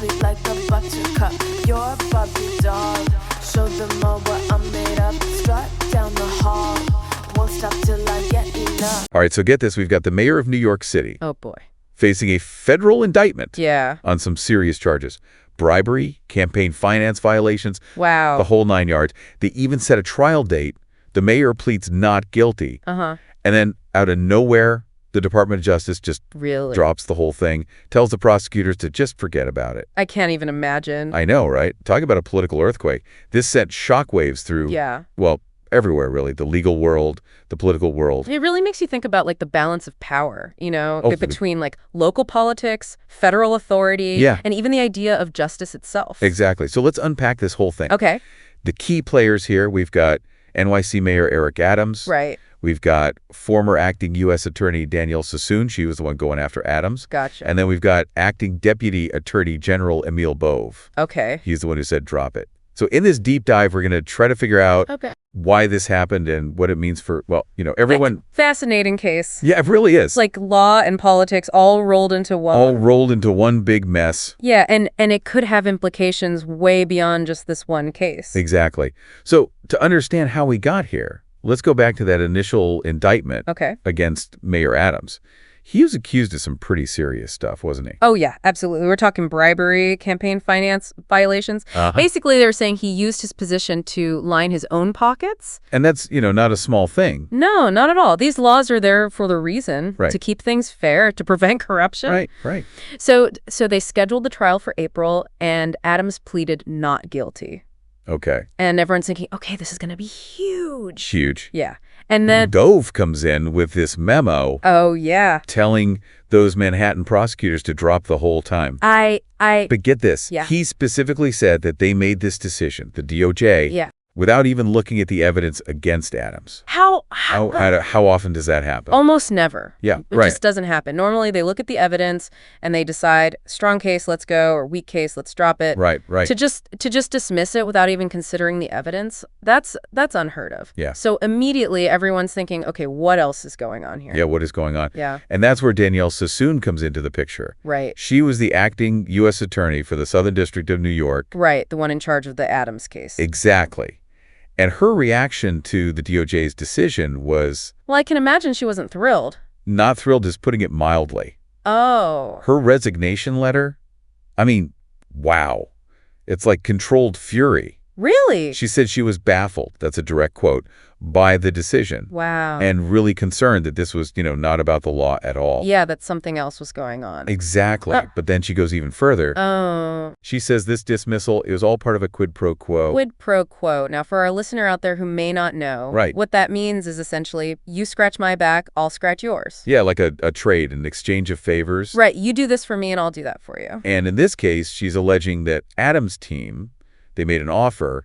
sweet like a buttercup. You're a Barbie doll. Show them all what I'm made of. Strut down the hall. Won't stop till I get enough. All right, so get this. We've got the mayor of New York City Oh, boy. facing a federal indictment Yeah. on some serious charges. Bribery, campaign finance violations, Wow. the whole 9 yards. They even set a trial date. The mayor pleads not guilty. Uh-huh. And then out of nowhere, the Department of Justice just Really? drops the whole thing, tells the prosecutors to just forget about it. I can't even imagine. I know, right? Talk about a political earthquake. This sent shockwaves through, Yeah. well, everywhere, really. The legal world, the political world. It really makes you think about, like, the balance of power, you know, Oh, between, like, local politics, federal authority, Yeah. and even the idea of justice itself. Exactly. So let's unpack this whole thing. Okay. The key players here, we've got NYC Mayor Eric Adams. Right. We've got former acting U.S. Attorney Danielle Sassoon. She was the one going after Adams. Gotcha. And then we've got acting Deputy Attorney General Emil Bove. Okay. He's the one who said drop it. So in this deep dive, we're going to try to figure out Okay. why this happened and what it means for, well, you know, everyone. Fascinating case. Yeah, it really is. It's like law and politics all rolled into one. All rolled into one big mess. Yeah, and it could have implications way beyond just this one case. Exactly. So to understand how we got here, let's go back to that initial indictment Okay. against Mayor Adams. He was accused of some pretty serious stuff, wasn't he? Oh, yeah, absolutely. We're talking bribery, campaign finance violations. Basically, they were saying he used his position to line his own pockets. And that's, you know, not a small thing. No, not at all. These laws are there for the reason, Right. to keep things fair, to prevent corruption. Right, right. So they scheduled the trial for April, and Adams pleaded not guilty. Okay. And everyone's thinking, okay, this is going to be huge. Huge. Yeah. And then, Dove comes in with this memo oh, yeah. telling those Manhattan prosecutors to drop the whole time. I, But get this. Yeah. He specifically said that they made this decision, the DOJ, yeah. without even looking at the evidence against Adams. How How often does that happen? Almost never. Yeah, It right. just doesn't happen. Normally, they look at the evidence and they decide, strong case, let's go, or weak case, let's drop it. Right, right. To just dismiss it without even considering the evidence, that's unheard of. Yeah. So immediately, everyone's thinking, okay, what else is going on here? Yeah, what is going on? Yeah. And that's where Danielle Sassoon comes into the picture. Right. She was the acting U.S. attorney for the Southern District of New York. Right. The one in charge of the Adams case. Exactly. And her reaction to the DOJ's decision was Well, I can imagine she wasn't thrilled. not thrilled, is putting it mildly. Oh. Her resignation letter, I mean, wow. It's like controlled fury. Really? She said she was baffled, that's a direct quote, by the decision. Wow. And really concerned that this was, you know, not about the law at all. Yeah, that something else was going on. Exactly. But then she goes even further. Oh. She says this dismissal, it was all part of a quid pro quo. Quid pro quo. Now, for our listener out there who may not know, Right. what that means is essentially, you scratch my back, I'll scratch yours. Yeah, like a trade, an exchange of favors. Right. You do this for me and I'll do that for you. And in this case, she's alleging that Adams' team, they made an offer,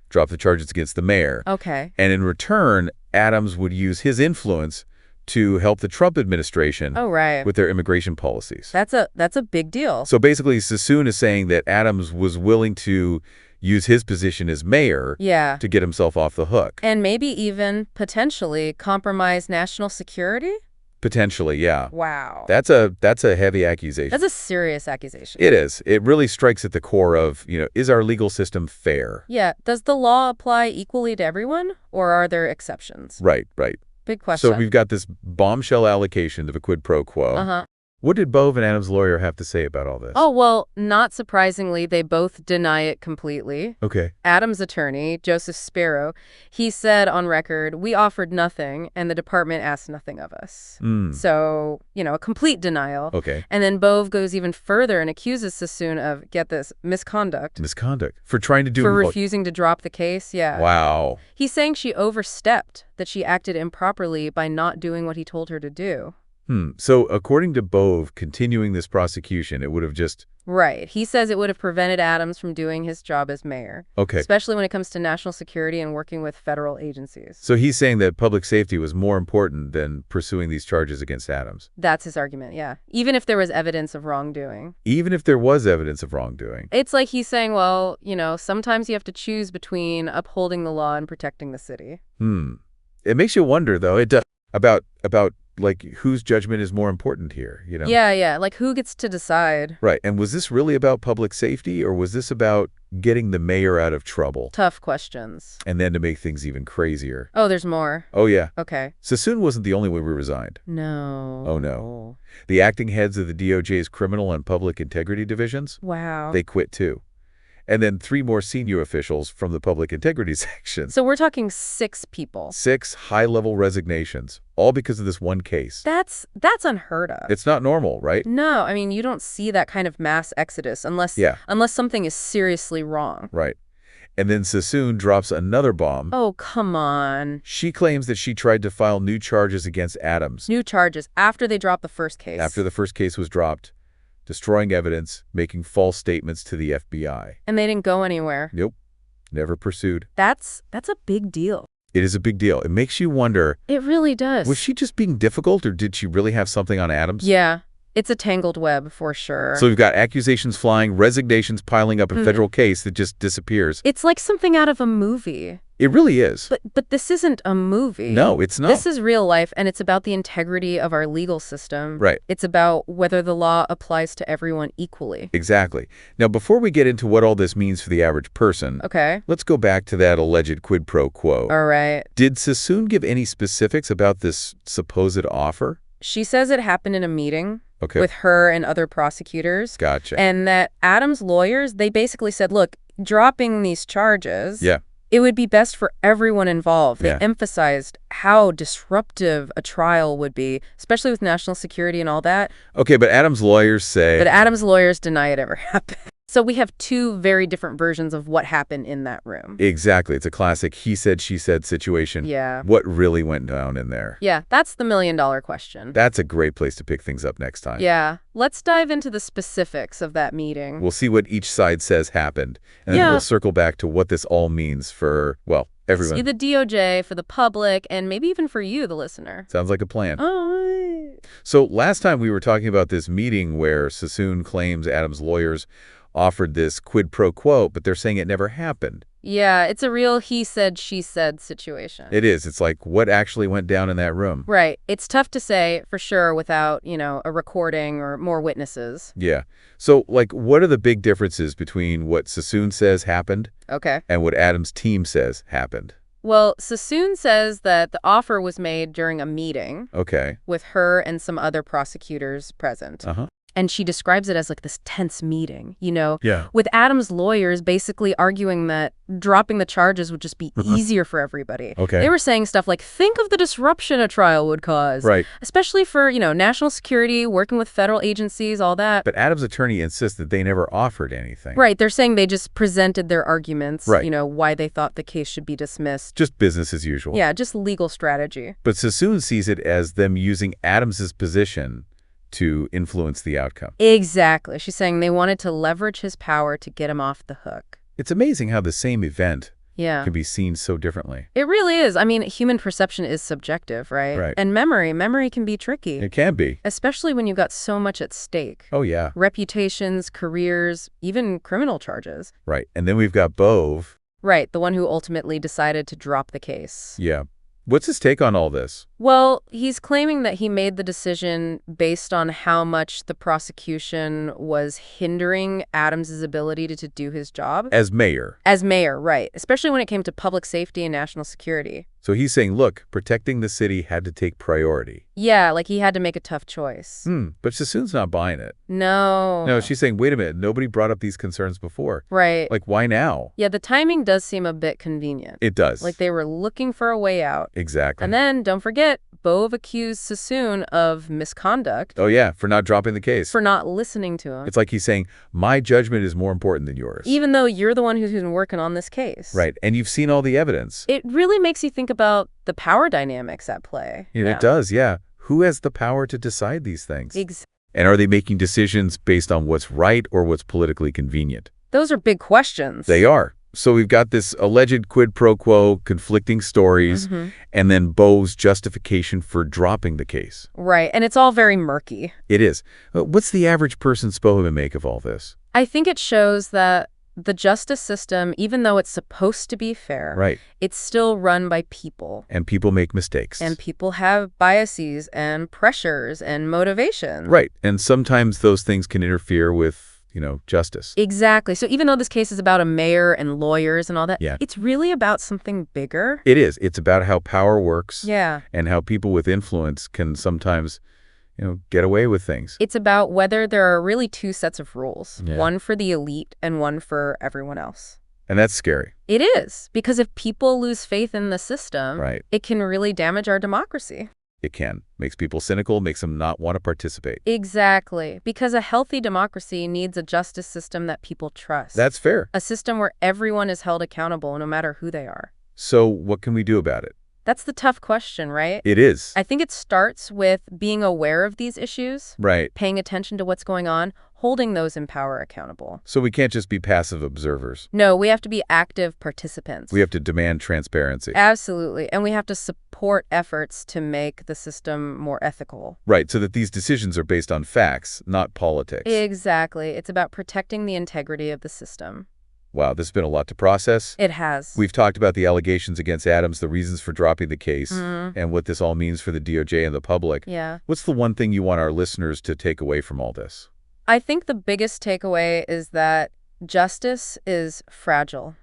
drop the charges against the mayor. Okay. And in return, Adams would use his influence to help the Trump administration Oh, right. with their immigration policies. That's a big deal. So basically, Sassoon is saying that Adams was willing to use his position as mayor Yeah. to get himself off the hook. And maybe even potentially compromise national security? Potentially, yeah. Wow. That's a heavy accusation. That's a serious accusation. It is. It really strikes at the core of, you know, is our legal system fair? Yeah. Does the law apply equally to everyone, or are there exceptions? Right, right. Big question. So we've got this bombshell allocation of a quid pro quo. Uh-huh. What did Bove and Adams' lawyer have to say about all this? Oh, well, not surprisingly, they both deny it completely. Okay. Adams' attorney, Joseph Sparrow, he said on record, we offered nothing and the department asked nothing of us. So, you know, a complete denial. Okay. And then Bove goes even further and accuses Sassoon of, get this, misconduct. Misconduct. For trying to do For what? refusing to drop the case, yeah. Wow. He's saying she overstepped, that she acted improperly by not doing what he told her to do. So according to Bove, continuing this prosecution, it would have just... Right. He says it would have prevented Adams from doing his job as mayor. Okay. Especially when it comes to national security and working with federal agencies. So he's saying that public safety was more important than pursuing these charges against Adams. That's his argument, yeah. Even if there was evidence of wrongdoing. Even if there was evidence of wrongdoing. It's like he's saying, well, you know, sometimes you have to choose between upholding the law and protecting the city. It makes you wonder, though, about like, whose judgment is more important here, you know? Yeah. Like, who gets to decide? Right. And was this really about public safety, or was this about getting the mayor out of trouble? Tough questions. And then to make things even crazier. Oh, there's more. Oh, yeah. Okay. Sassoon wasn't the only one who resigned. No. Oh, no. The acting heads of the DOJ's criminal and public integrity divisions, Wow. they quit too. And then 3 more senior officials from the public integrity section. So we're talking 6 people. 6 high-level resignations, all because of this one case. That's unheard of. It's not normal, right? No, I mean, you don't see that kind of mass exodus unless something is seriously wrong. Right. And then Sassoon drops another bomb. Oh, come on. She claims that she tried to file new charges against Adams. New charges after they dropped the first case. After the first case was dropped, destroying evidence, making false statements to the FBI. And they didn't go anywhere. Nope. Never pursued. That's a big deal. It is a big deal. It makes you wonder. It really does. Was she just being difficult, or did she really have something on Adams? Yeah. It's a tangled web for sure. So we've got accusations flying, resignations piling up, a federal case that just disappears. It's like something out of a movie. It really is. But this isn't a movie. No, it's not. This is real life, and it's about the integrity of our legal system. Right. It's about whether the law applies to everyone equally. Exactly. Now, before we get into what all this means for the average person, Okay. let's go back to that alleged quid pro quo. All right. Did Sassoon give any specifics about this supposed offer? She says it happened in a meeting Okay. with her and other prosecutors. Gotcha. And that Adams' lawyers, they basically said, look, dropping these charges, Yeah. it would be best for everyone involved. They Yeah. emphasized how disruptive a trial would be, especially with national security and all that. Okay, but Adams' lawyers say... But Adams' lawyers deny it ever happened. So we have 2 very different versions of what happened in that room. Exactly. It's a classic he said, she said situation. Yeah. What really went down in there? Yeah, that's the million-dollar question. That's a great place to pick things up next time. Yeah. Let's dive into the specifics of that meeting. We'll see what each side says happened, and then we'll circle back to what this all means for, well, everyone. See the DOJ, for the public, and maybe even for you, the listener. Sounds like a plan. Oh. So last time we were talking about this meeting where Sassoon claims Adams' lawyers offered this quid pro quo, but they're saying it never happened. Yeah, it's a real he said, she said situation. It is. It's like, what actually went down in that room? Right. It's tough to say for sure without, a recording or more witnesses. Yeah. So, like, what are the big differences between what Sassoon says happened Okay. and what Adams' team says happened? Well, Sassoon says that the offer was made during a meeting Okay. with her and some other prosecutors present. Uh-huh. And she describes it as like this tense meeting, Yeah. with Adams' lawyers basically arguing that dropping the charges would just be easier for everybody. Okay. They were saying stuff like, think of the disruption a trial would cause. Right. Especially for, national security, working with federal agencies, all that. But Adams' attorney insists that they never offered anything. Right. They're saying they just presented their arguments, Right. Why they thought the case should be dismissed. Just business as usual. Yeah, just legal strategy. But Sassoon sees it as them using Adams' position to influence the outcome. Exactly. She's saying they wanted to leverage his power to get him off the hook. It's amazing how the same event Yeah. can be seen so differently. It really is. I mean, human perception is subjective, right? Right. And memory can be tricky. It can be. Especially when you've got so much at stake. Oh, yeah. Reputations, careers, even criminal charges. Right. And then we've got Bove. Right, the one who ultimately decided to drop the case. Yeah. What's his take on all this? Well, he's claiming that he made the decision based on how much the prosecution was hindering Adams's ability to do his job. As mayor. As mayor, right. Especially when it came to public safety and national security. So he's saying, look, protecting the city had to take priority. Yeah, like he had to make a tough choice. But Sassoon's not buying it. No. No, she's saying, wait a minute, nobody brought up these concerns before. Right. Like, why now? Yeah, the timing does seem a bit convenient. It does. Like they were looking for a way out. Exactly. And then, don't forget, Bove accused Sassoon of misconduct. Oh, yeah, for not dropping the case. For not listening to him. It's like he's saying, my judgment is more important than yours. Even though you're the one who's been working on this case. Right, and you've seen all the evidence. It really makes you think about the power dynamics at play. It does, yeah. Who has the power to decide these things? Exactly. And are they making decisions based on what's right or what's politically convenient? Those are big questions. They are. So we've got this alleged quid pro quo, conflicting stories, and then Bove's justification for dropping the case. Right, and it's all very murky. It is. What's the average person supposed to make of all this? I think it shows that The justice system, even though it's supposed to be fair, Right. it's still run by people. And people make mistakes. And people have biases and pressures and motivations. Right. And sometimes those things can interfere with, justice. Exactly. So even though this case is about a mayor and lawyers and all that, Yeah. it's really about something bigger. It is. It's about how power works. Yeah. And how people with influence can sometimes, get away with things. It's about whether there are really two sets of rules, Yeah. one for the elite and one for everyone else. And that's scary. It is, because if people lose faith in the system, Right. it can really damage our democracy. It can. Makes people cynical, makes them not want to participate. Exactly, because a healthy democracy needs a justice system that people trust. That's fair. A system where everyone is held accountable no matter who they are. So what can we do about it? That's the tough question, right? It is. I think it starts with being aware of these issues, Right. paying attention to what's going on, holding those in power accountable. So we can't just be passive observers. No, we have to be active participants. We have to demand transparency. Absolutely. And we have to support efforts to make the system more ethical. Right, so that these decisions are based on facts, not politics. Exactly. It's about protecting the integrity of the system. Wow, this has been a lot to process. It has. We've talked about the allegations against Adams, the reasons for dropping the case, and what this all means for the DOJ and the public. Yeah. What's the one thing you want our listeners to take away from all this? I think the biggest takeaway is that justice is fragile.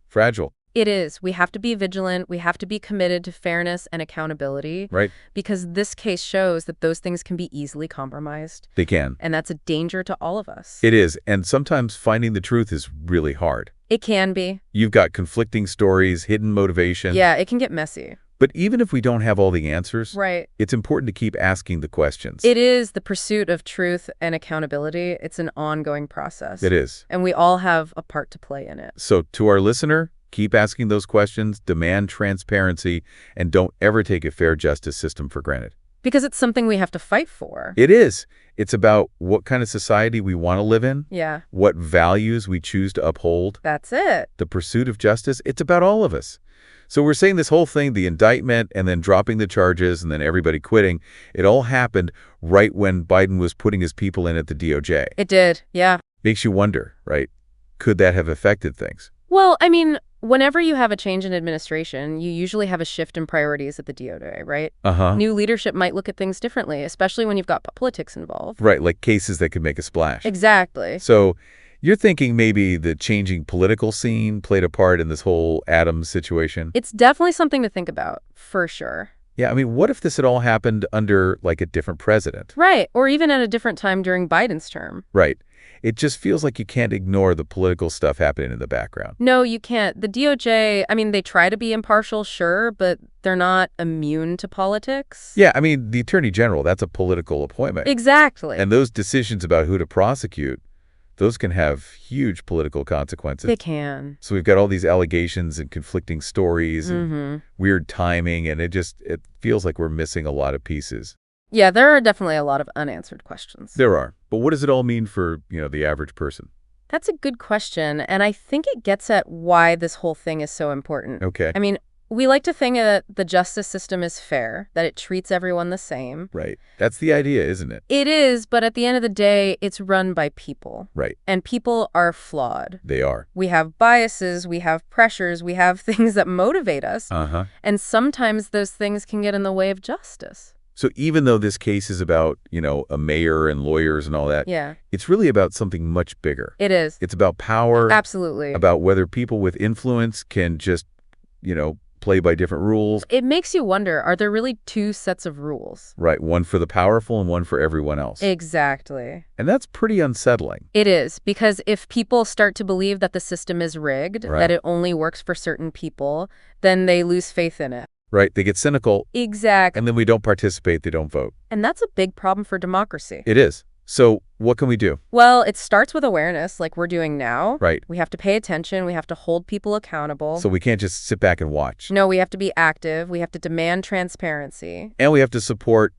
Fragile. It is. We have to be vigilant. We have to be committed to fairness and accountability. Right. Because this case shows that those things can be easily compromised. They can. And that's a danger to all of us. It is, and sometimes finding the truth is really hard. It can be. You've got conflicting stories, hidden motivation. Yeah, it can get messy. But even if we don't have all the answers, Right. it's important to keep asking the questions. It is the pursuit of truth and accountability. It's an ongoing process. It is. And we all have a part to play in it. So to our listener, keep asking those questions, demand transparency, and don't ever take a fair justice system for granted. Because it's something we have to fight for. It is. It's about what kind of society we want to live in, Yeah, what values we choose to uphold, that's it. the pursuit of justice. It's about all of us. So we're saying this whole thing, the indictment and then dropping the charges and then everybody quitting, it all happened right when Biden was putting his people in at the DOJ. It did, yeah. Makes you wonder, right? Could that have affected things? Well, I mean, whenever you have a change in administration, you usually have a shift in priorities at the DOJ, right? Uh-huh. New leadership might look at things differently, especially when you've got politics involved. Right, like cases that could make a splash. Exactly. So you're thinking maybe the changing political scene played a part in this whole Adams situation? It's definitely something to think about, for sure. Yeah, I mean, what if this had all happened under, like, a different president? Right, or even at a different time during Biden's term. Right. It just feels like you can't ignore the political stuff happening in the background. No, you can't. The DOJ, I mean, they try to be impartial, sure, but they're not immune to politics. Yeah, I mean, the Attorney General, that's a political appointment. Exactly. And those decisions about who to prosecute, those can have huge political consequences. They can. So we've got all these allegations and conflicting stories and weird timing, and it feels like we're missing a lot of pieces. Yeah, there are definitely a lot of unanswered questions. There are. But what does it all mean for, the average person? That's a good question, and I think it gets at why this whole thing is so important. Okay. I mean, we like to think that the justice system is fair, that it treats everyone the same. Right. That's the idea, isn't it? It is, but at the end of the day, it's run by people. Right. And people are flawed. They are. We have biases, we have pressures, we have things that motivate us. Uh-huh. And sometimes those things can get in the way of justice. So even though this case is about, a mayor and lawyers and all that, Yeah. it's really about something much bigger. It is. It's about power. Absolutely. About whether people with influence can just, play by different rules. It makes you wonder, are there really two sets of rules? Right. One for the powerful and one for everyone else. Exactly. And that's pretty unsettling. It is, because if people start to believe that the system is rigged, Right. that it only works for certain people, then they lose faith in it. Right. They get cynical. Exactly. And then we don't participate. They don't vote. And that's a big problem for democracy. It is. So what can we do? Well, it starts with awareness, like we're doing now. Right. We have to pay attention. We have to hold people accountable. So we can't just sit back and watch. No, we have to be active. We have to demand transparency. And we have to support,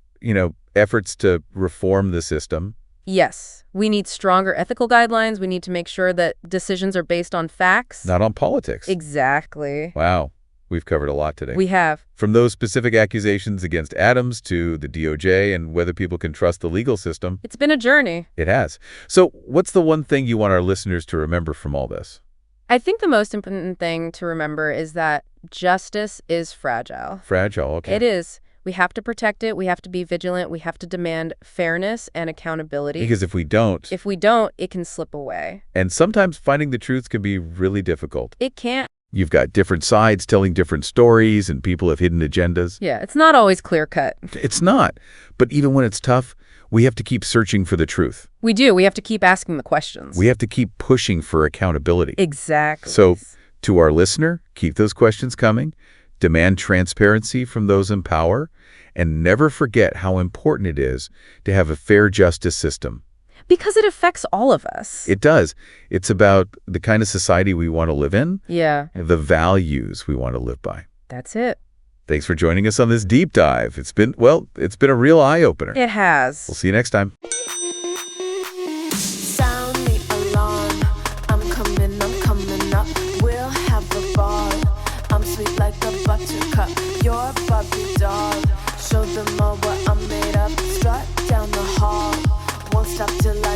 efforts to reform the system. Yes. We need stronger ethical guidelines. We need to make sure that decisions are based on facts. Not on politics. Exactly. Wow. We've covered a lot today. We have. From those specific accusations against Adams to the DOJ and whether people can trust the legal system. It's been a journey. It has. So what's the one thing you want our listeners to remember from all this? I think the most important thing to remember is that justice is fragile. Fragile, okay. It is. We have to protect it. We have to be vigilant. We have to demand fairness and accountability. Because if we don't, it can slip away. and sometimes finding the truth can be really difficult. It can't. You've got different sides telling different stories, and people have hidden agendas. Yeah, it's not always clear cut. It's not. But even when it's tough, we have to keep searching for the truth. We do. We have to keep asking the questions. We have to keep pushing for accountability. Exactly. So, to our listener, keep those questions coming, demand transparency from those in power, and never forget how important it is to have a fair justice system. Because it affects all of us. It does. It's about the kind of society we want to live in, Yeah. the values we want to live by. That's it. Thanks for joining us on this deep dive. It's been a real eye-opener. It has. We'll see you next time. Sound the alarm. I'm coming up. We'll have a ball. I'm sweet like a buttercup. You're a Barbie doll. Show them all what I'm made of. Strut down the hall. Won't stop till I